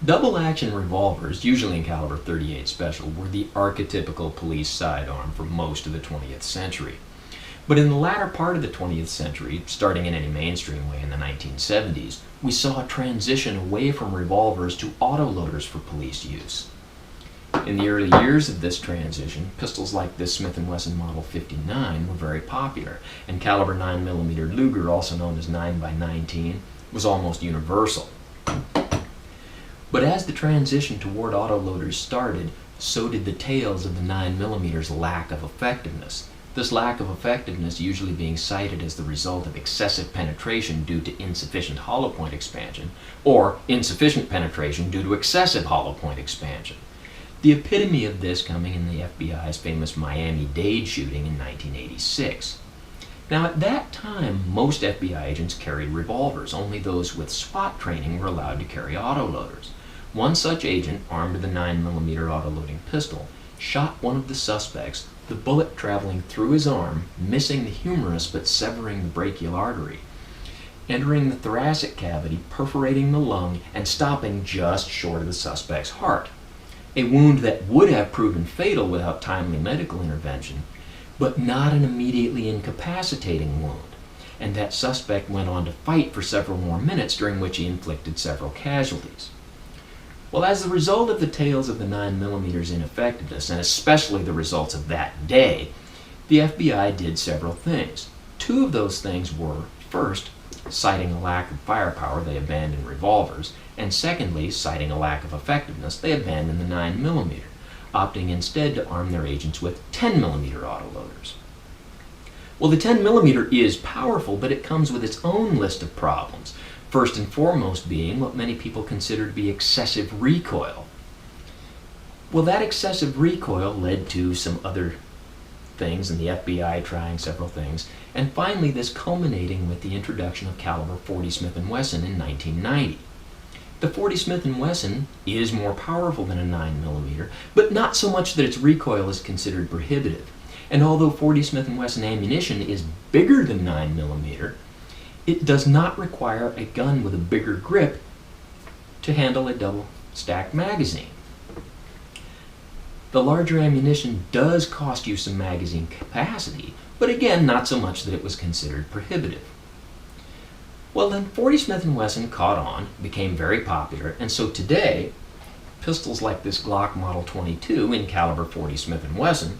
Double-action revolvers, usually in caliber .38 Special, were the archetypical police sidearm for most of the 20th century. But in the latter part of the 20th century, starting in any mainstream way in the 1970s, we saw a transition away from revolvers to autoloaders for police use. In the early years of this transition, pistols like this Smith & Wesson Model 59 were very popular, and caliber 9mm Luger, also known as 9x19, was almost universal. But as the transition toward autoloaders started, so did the tales of the 9mm's lack of effectiveness. This lack of effectiveness usually being cited as the result of excessive penetration due to insufficient hollow point expansion, or insufficient penetration due to excessive hollow point expansion. The epitome of this coming in the FBI's famous Miami-Dade shooting in 1986. Now at that time, most FBI agents carried revolvers. Only those with SWAT training were allowed to carry autoloaders. One such agent, armed with a 9mm autoloading pistol, shot one of the suspects, the bullet traveling through his arm, missing the humerus but severing the brachial artery, entering the thoracic cavity, perforating the lung, and stopping just short of the suspect's heart. A wound that would have proven fatal without timely medical intervention, but not an immediately incapacitating wound. And that suspect went on to fight for several more minutes, during which he inflicted several casualties. Well, as the result of the tales of the 9mm's ineffectiveness, and especially the results of that day, the FBI did several things. Two of those things were, first, citing a lack of firepower, they abandoned revolvers, and secondly, citing a lack of effectiveness, they abandoned the 9mm, opting instead to arm their agents with 10mm autoloaders. Well, the 10mm is powerful, but it comes with its own list of problems. First and foremost being what many people consider to be excessive recoil. Well, that excessive recoil led to some other things, and the FBI trying several things, and finally this culminating with the introduction of caliber .40 Smith & Wesson in 1990. The .40 Smith & Wesson is more powerful than a 9mm, but not so much that its recoil is considered prohibitive. And although .40 Smith & Wesson ammunition is bigger than 9mm, it does not require a gun with a bigger grip to handle a double-stacked magazine. The larger ammunition does cost you some magazine capacity, but again, not so much that it was considered prohibitive. Well, then .40 Smith & Wesson caught on, became very popular, and so today, pistols like this Glock Model 22 in caliber .40 Smith & Wesson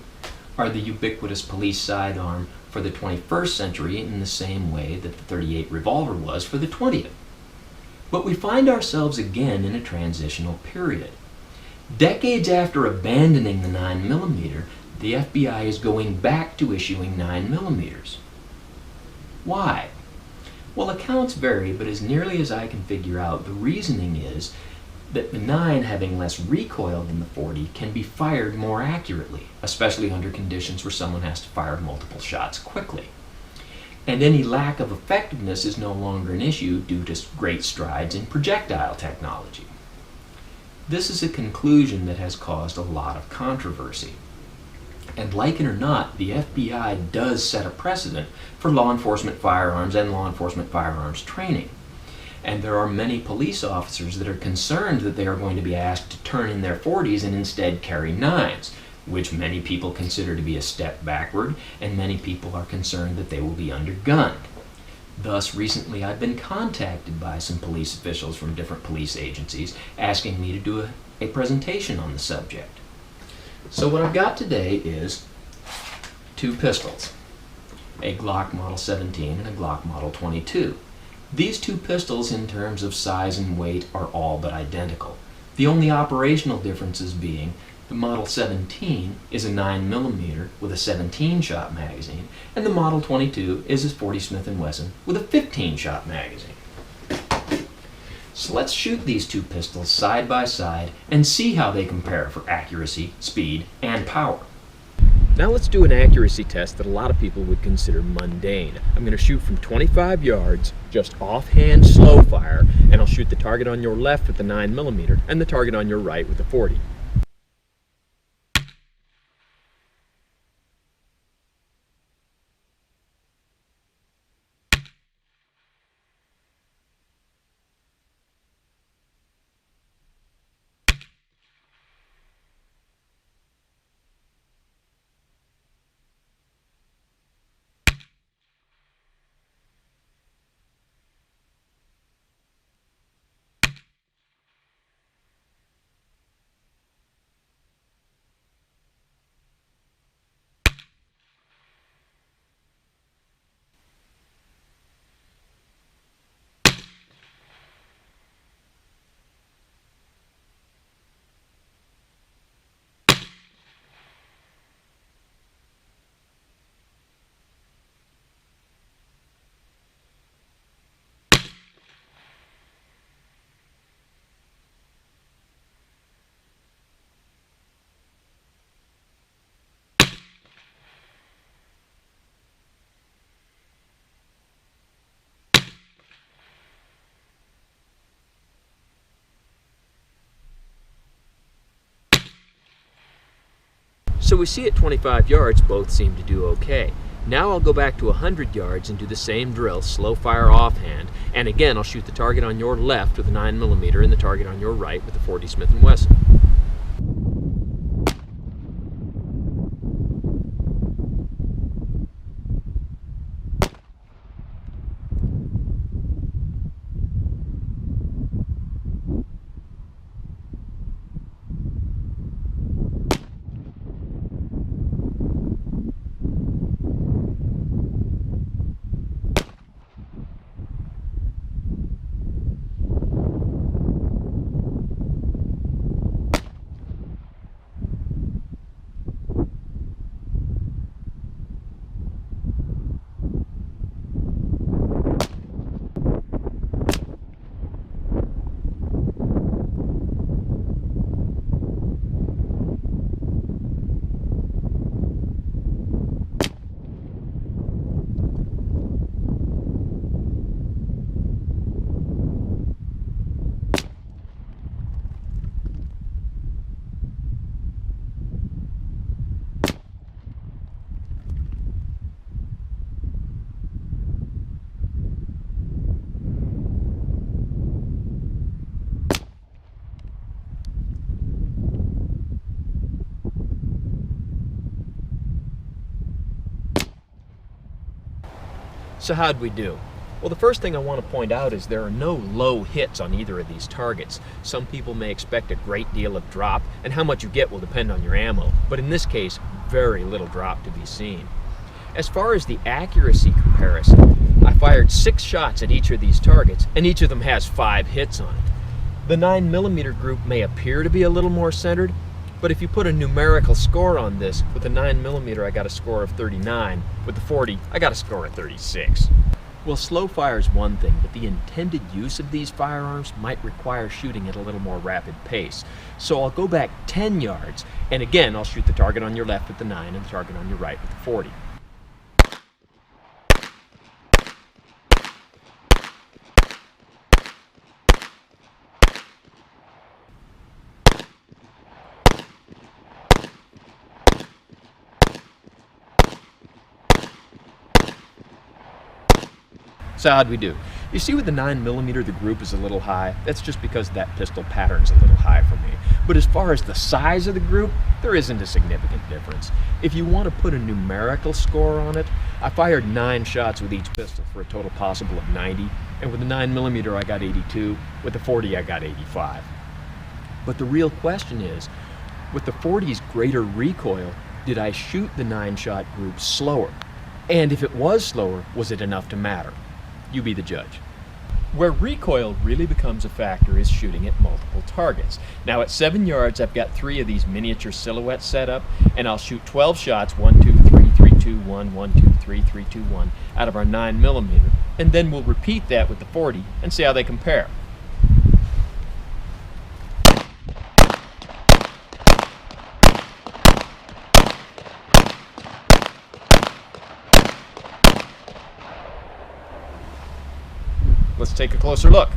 are the ubiquitous police sidearm for the 21st century in the same way that the .38 revolver was for the 20th. But we find ourselves again in a transitional period. Decades after abandoning the 9mm, the FBI is going back to issuing 9mm. Why? Well, accounts vary, but as nearly as I can figure out, the reasoning is that the 9, having less recoil than the .40, can be fired more accurately, especially under conditions where someone has to fire multiple shots quickly. And any lack of effectiveness is no longer an issue due to great strides in projectile technology. This is a conclusion that has caused a lot of controversy. And like it or not, the FBI does set a precedent for law enforcement firearms and law enforcement firearms training. And there are many police officers that are concerned that they are going to be asked to turn in their .40s and instead carry 9s, which many people consider to be a step backward, and many people are concerned that they will be undergunned. Thus, recently I've been contacted by some police officials from different police agencies asking me to do a presentation on the subject. So what I've got today is two pistols, a Glock Model 17 and a Glock Model 22. These two pistols, in terms of size and weight, are all but identical. The only operational differences being the Model 17 is a 9mm with a 17-shot magazine, and the Model 22 is a .40 Smith & Wesson with a 15-shot magazine. So let's shoot these two pistols side by side and see how they compare for accuracy, speed, and power. Now let's do an accuracy test that a lot of people would consider mundane. I'm going to shoot from 25 yards, just offhand slow fire, and I'll shoot the target on your left with the 9mm and the target on your right with the .40. So we see at 25 yards both seem to do okay. Now I'll go back to 100 yards and do the same drill, slow fire offhand, and again I'll shoot the target on your left with a 9mm and the target on your right with a .40 Smith & Wesson. So how'd we do? Well, the first thing I want to point out is there are no low hits on either of these targets. Some people may expect a great deal of drop, and how much you get will depend on your ammo, but in this case, very little drop to be seen. As far as the accuracy comparison, I fired 6 shots at each of these targets, and each of them has 5 hits on it. The 9mm group may appear to be a little more centered, but if you put a numerical score on this, with the 9mm I got a score of 39, with the .40 I got a score of 36. Well, slow fire is one thing, but the intended use of these firearms might require shooting at a little more rapid pace. So I'll go back 10 yards, and again I'll shoot the target on your left with the 9 and the target on your right with the .40. So how'd we do? You see with the 9mm the group is a little high. That's just because that pistol pattern's a little high for me. But as far as the size of the group, there isn't a significant difference. If you want to put a numerical score on it, I fired 9 shots with each pistol for a total possible of 90, and with the 9mm I got 82, with the .40 I got 85. But the real question is, with the .40's greater recoil, did I shoot the 9-shot group slower? And if it was slower, was it enough to matter? You be the judge. Where recoil really becomes a factor is shooting at multiple targets. Now at 7 yards I've got 3 of these miniature silhouettes set up, and I'll shoot 12 shots, 1, 2, 3, 3, 2, 1, 1, 2, 3, 3, 2, 1, out of our 9mm, and then we'll repeat that with the .40 and see how they compare. Let's take a closer look.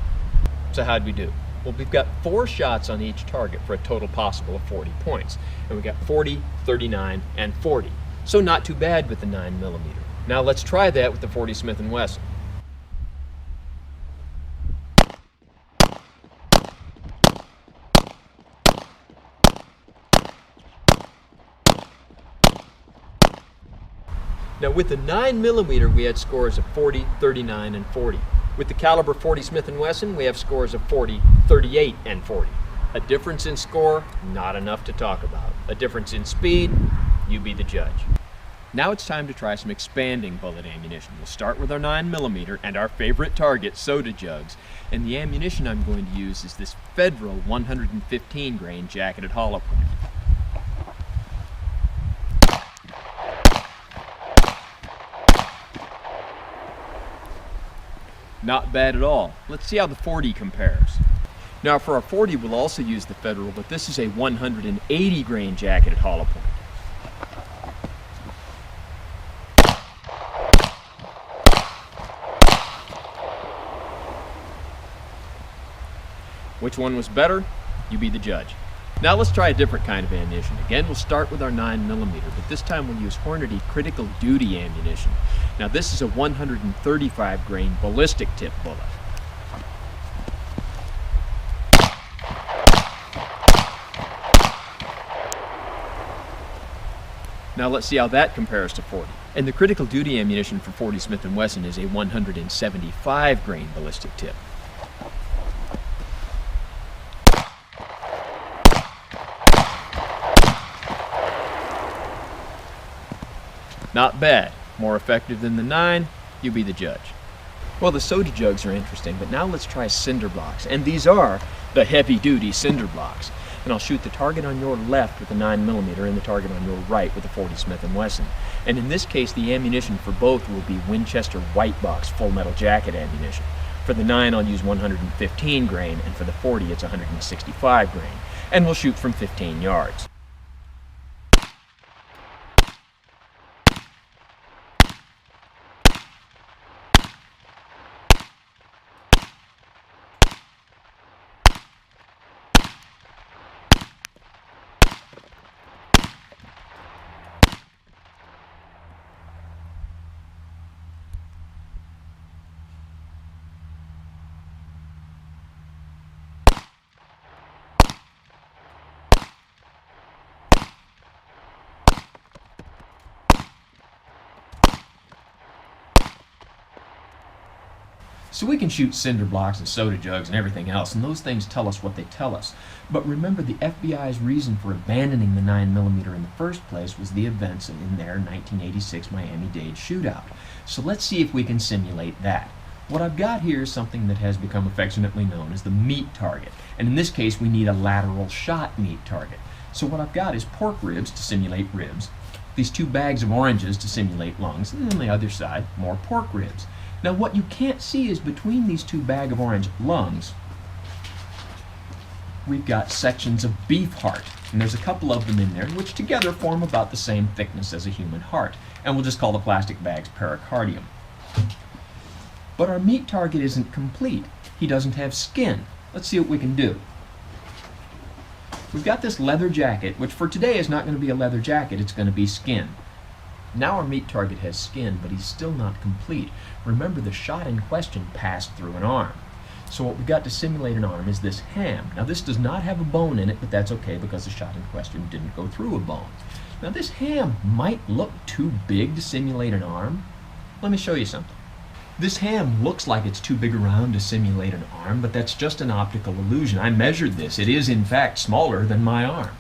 So how'd we do? Well, we've got 4 shots on each target for a total possible of 40 points. And we got 40, 39, and 40. So not too bad with the 9mm. Now let's try that with the .40 Smith & Wesson. Now with the 9mm we had scores of 40, 39, and 40. With the caliber .40 Smith & Wesson, we have scores of 40, 38, and 40. A difference in score, not enough to talk about. A difference in speed, you be the judge. Now it's time to try some expanding bullet ammunition. We'll start with our 9mm and our favorite target, soda jugs. And the ammunition I'm going to use is this Federal 115 grain jacketed hollow point. Not bad at all. Let's see how the .40 compares. Now for our .40 we'll also use the Federal, but this is a 180 grain jacketed hollow point. Which one was better? You be the judge. Now let's try a different kind of ammunition. Again, we'll start with our 9mm, but this time we'll use Hornady critical duty ammunition. Now this is a 135 grain ballistic tip bullet. Now let's see how that compares to 40. And the critical duty ammunition for 40 Smith & Wesson is a 175 grain ballistic tip. Not bad. More effective than the 9, you be the judge. Well, the soda jugs are interesting, but now let's try cinder blocks. And these are the heavy-duty cinder blocks. And I'll shoot the target on your left with the 9mm and the target on your right with the 40 Smith & Wesson. And in this case, the ammunition for both will be Winchester White Box full metal jacket ammunition. For the 9, I'll use 115 grain, and for the 40, it's 165 grain. And we'll shoot from 15 yards. So we can shoot cinder blocks and soda jugs and everything else, and those things tell us what they tell us. But remember, the FBI's reason for abandoning the 9mm in the first place was the events in their 1986 Miami-Dade shootout. So let's see if we can simulate that. What I've got here is something that has become affectionately known as the meat target. And in this case, we need a lateral shot meat target. So what I've got is pork ribs to simulate ribs, these 2 bags of oranges to simulate lungs, and on the other side, more pork ribs. Now what you can't see is between these 2 bags of orange lungs, we've got sections of beef heart. And there's a couple of them in there, which together form about the same thickness as a human heart. And we'll just call the plastic bags pericardium. But our meat target isn't complete. He doesn't have skin. Let's see what we can do. We've got this leather jacket, which for today is not going to be a leather jacket, it's going to be skin. Now our meat target has skin, but he's still not complete. Remember, the shot in question passed through an arm. So what we've got to simulate an arm is this ham. Now this does not have a bone in it, but that's okay because the shot in question didn't go through a bone. Now this ham might look too big to simulate an arm. Let me show you something. This ham looks like it's too big around to simulate an arm, but that's just an optical illusion. I measured this. It is in fact smaller than my arm.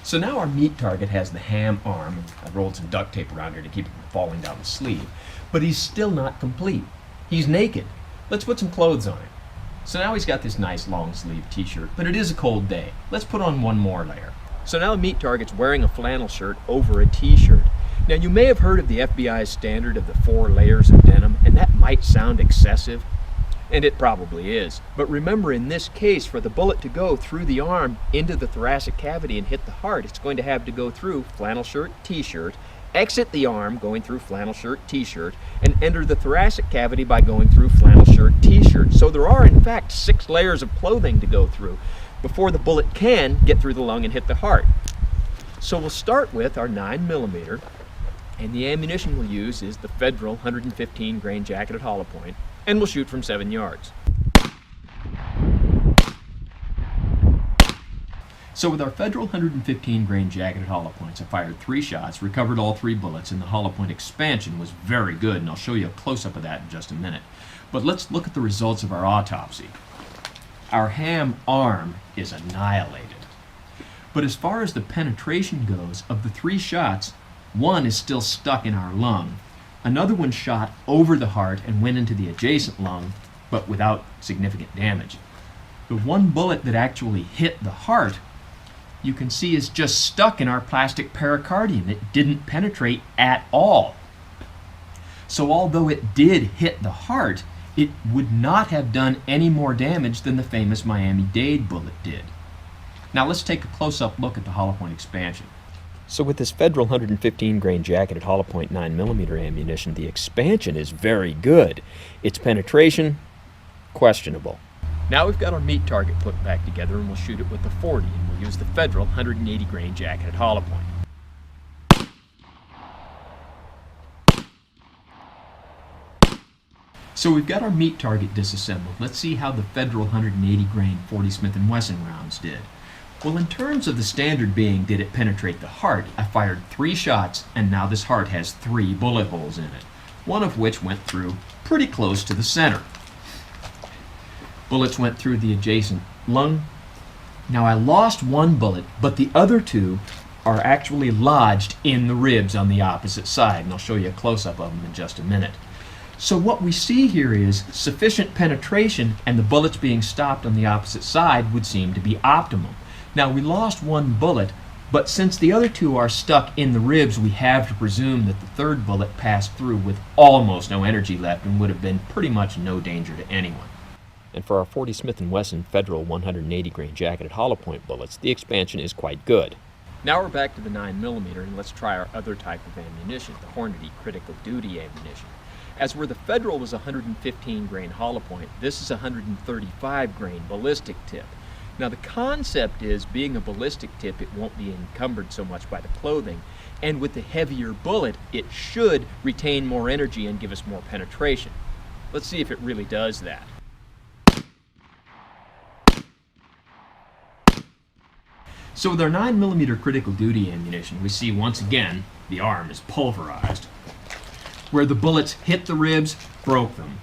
So now our meat target has the ham arm. I rolled some duct tape around here to keep it from falling down the sleeve. But he's still not complete. He's naked. Let's put some clothes on him. So now he's got this nice long sleeve t-shirt, but it is a cold day. Let's put on one more layer. So now the meat target's wearing a flannel shirt over a t-shirt. Now you may have heard of the FBI's standard of the 4 layers of denim, and that might sound excessive. And it probably is. But remember, in this case, for the bullet to go through the arm into the thoracic cavity and hit the heart, it's going to have to go through flannel shirt, t-shirt, exit the arm going through flannel shirt, t-shirt, and enter the thoracic cavity by going through flannel shirt, t-shirt. So there are, in fact, 6 layers of clothing to go through before the bullet can get through the lung and hit the heart. So we'll start with our 9mm, and the ammunition we'll use is the Federal 115 grain jacketed hollow point, and we'll shoot from 7 yards. So with our Federal 115 grain jacketed hollow points, I fired 3 shots, recovered all 3 bullets, and the hollow point expansion was very good, and I'll show you a close-up of that in just a minute. But let's look at the results of our autopsy. Our ham arm is annihilated. But as far as the penetration goes, of the 3 shots, 1 is still stuck in our lung. Another one shot over the heart and went into the adjacent lung, but without significant damage. The 1 bullet that actually hit the heart, you can see is just stuck in our plastic pericardium. It didn't penetrate at all. So although it did hit the heart, it would not have done any more damage than the famous Miami-Dade bullet did. Now let's take a close-up look at the hollow point expansion. So with this Federal 115 grain jacketed hollow point 9mm ammunition, the expansion is very good. Its penetration, questionable. Now we've got our meat target put back together, and we'll shoot it with the 40, and we'll use the Federal 180 grain jacketed hollow point. So we've got our meat target disassembled. Let's see how the Federal 180 grain 40 Smith & Wesson rounds did. Well, in terms of the standard being, did it penetrate the heart, I fired 3 shots, and now this heart has 3 bullet holes in it, one of which went through pretty close to the center. Bullets went through the adjacent lung. Now I lost 1 bullet, but the other 2 are actually lodged in the ribs on the opposite side, and I'll show you a close-up of them in just a minute. So what we see here is sufficient penetration, and the bullets being stopped on the opposite side would seem to be optimal. Now we lost 1 bullet, but since the other 2 are stuck in the ribs, we have to presume that the 3rd bullet passed through with almost no energy left and would have been pretty much no danger to anyone. And for our 40 Smith & Wesson Federal 180 grain jacketed hollow point bullets, the expansion is quite good. Now we're back to the 9mm, and let's try our other type of ammunition, the Hornady critical duty ammunition. As where the Federal was 115 grain hollow point, this is 135 grain ballistic tip. Now the concept is, being a ballistic tip, it won't be encumbered so much by the clothing, and with the heavier bullet, it should retain more energy and give us more penetration. Let's see if it really does that. So with our 9mm critical duty ammunition, we see once again the arm is pulverized. Where the bullets hit the ribs, broke them.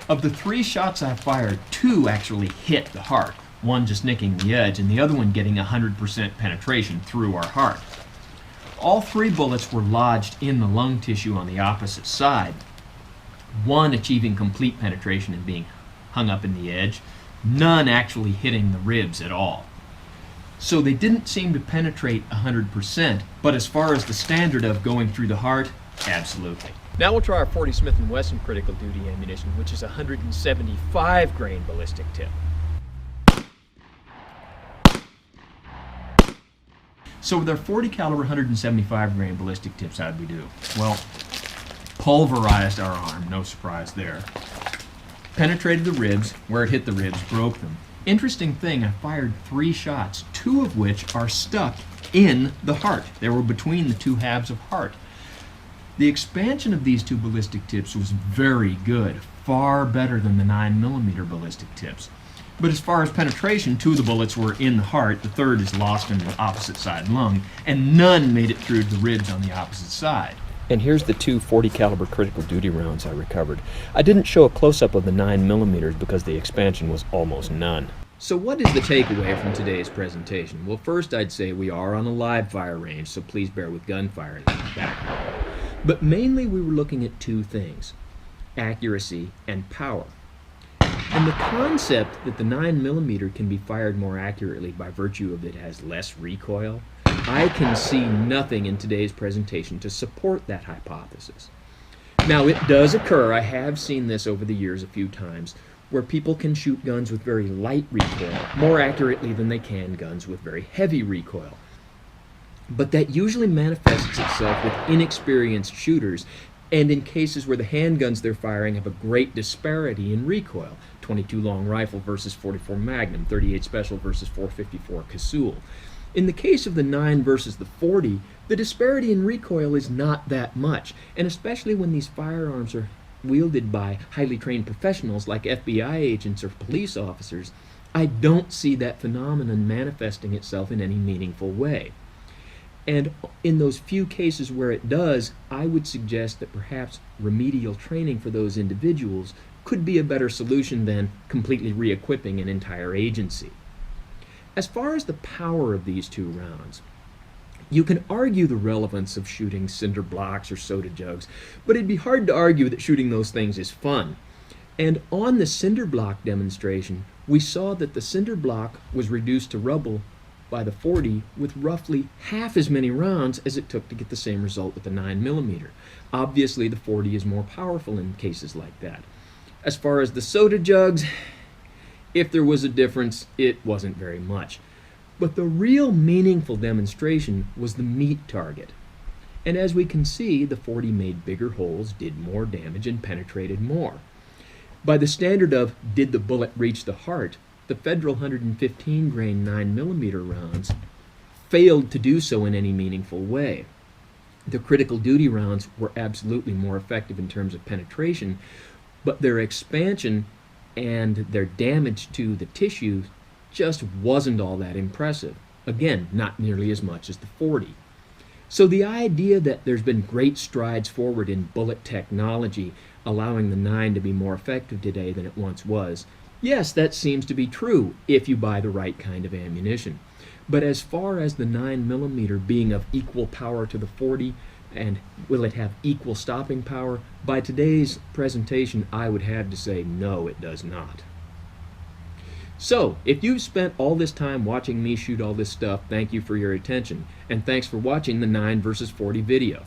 Of the 3 shots I fired, 2 actually hit the heart, one just nicking the edge and the other one getting 100% penetration through our heart. All 3 bullets were lodged in the lung tissue on the opposite side, one achieving complete penetration and being hung up in the edge, none actually hitting the ribs at all. So they didn't seem to penetrate 100%, but as far as the standard of going through the heart, absolutely. Now we'll try our 40 Smith & Wesson critical duty ammunition, which is 175 grain ballistic tip. So with our 40 caliber 175 grain ballistic tips, how'd we do? Well, pulverized our arm, no surprise there. Penetrated the ribs, where it hit the ribs, broke them. Interesting thing, I fired 3 shots, 2 of which are stuck in the heart. They were between the 2 halves of heart. The expansion of these 2 ballistic tips was very good, far better than the 9mm ballistic tips. But as far as penetration, 2 of the bullets were in the heart, the 3rd is lost in the opposite side lung, and none made it through the ribs on the opposite side. And here's the 2 40 caliber critical duty rounds I recovered. I didn't show a close-up of the 9mm because the expansion was almost none. So what is the takeaway from today's presentation? Well, first I'd say we are on a live fire range, so please bear with gunfire in the background. But mainly we were looking at 2 things, accuracy and power. And the concept that the 9mm can be fired more accurately by virtue of it has less recoil, I can see nothing in today's presentation to support that hypothesis. Now it does occur, I have seen this over the years a few times, where people can shoot guns with very light recoil more accurately than they can guns with very heavy recoil. But that usually manifests itself with inexperienced shooters, and in cases where the handguns they're firing have a great disparity in recoil. 22 long rifle versus 44 Magnum, 38 special versus 454 Casull. In the case of the 9 versus the 40, the disparity in recoil is not that much, and especially when these firearms are wielded by highly trained professionals like FBI agents or police officers, I don't see that phenomenon manifesting itself in any meaningful way. And in those few cases where it does, I would suggest that perhaps remedial training for those individuals could be a better solution than completely re-equipping an entire agency. As far as the power of these 2 rounds, you can argue the relevance of shooting cinder blocks or soda jugs, but it'd be hard to argue that shooting those things is fun. And on the cinder block demonstration, we saw that the cinder block was reduced to rubble by the 40 with roughly half as many rounds as it took to get the same result with the 9mm. Obviously, the 40 is more powerful in cases like that. As far as the soda jugs, if there was a difference, it wasn't very much. But the real meaningful demonstration was the meat target. And as we can see, the 40 made bigger holes, did more damage, and penetrated more. By the standard of did the bullet reach the heart, the federal 115 grain 9mm rounds failed to do so in any meaningful way. The critical duty rounds were absolutely more effective in terms of penetration, but their expansion and their damage to the tissue just wasn't all that impressive. Again, not nearly as much as the 40. So the idea that there's been great strides forward in bullet technology, allowing the 9 to be more effective today than it once was, yes, that seems to be true if you buy the right kind of ammunition. But as far as the 9mm being of equal power to the 40, and will it have equal stopping power, by today's presentation I would have to say no, it does not. So, if you've spent all this time watching me shoot all this stuff, thank you for your attention, and thanks for watching the 9 versus 40 video.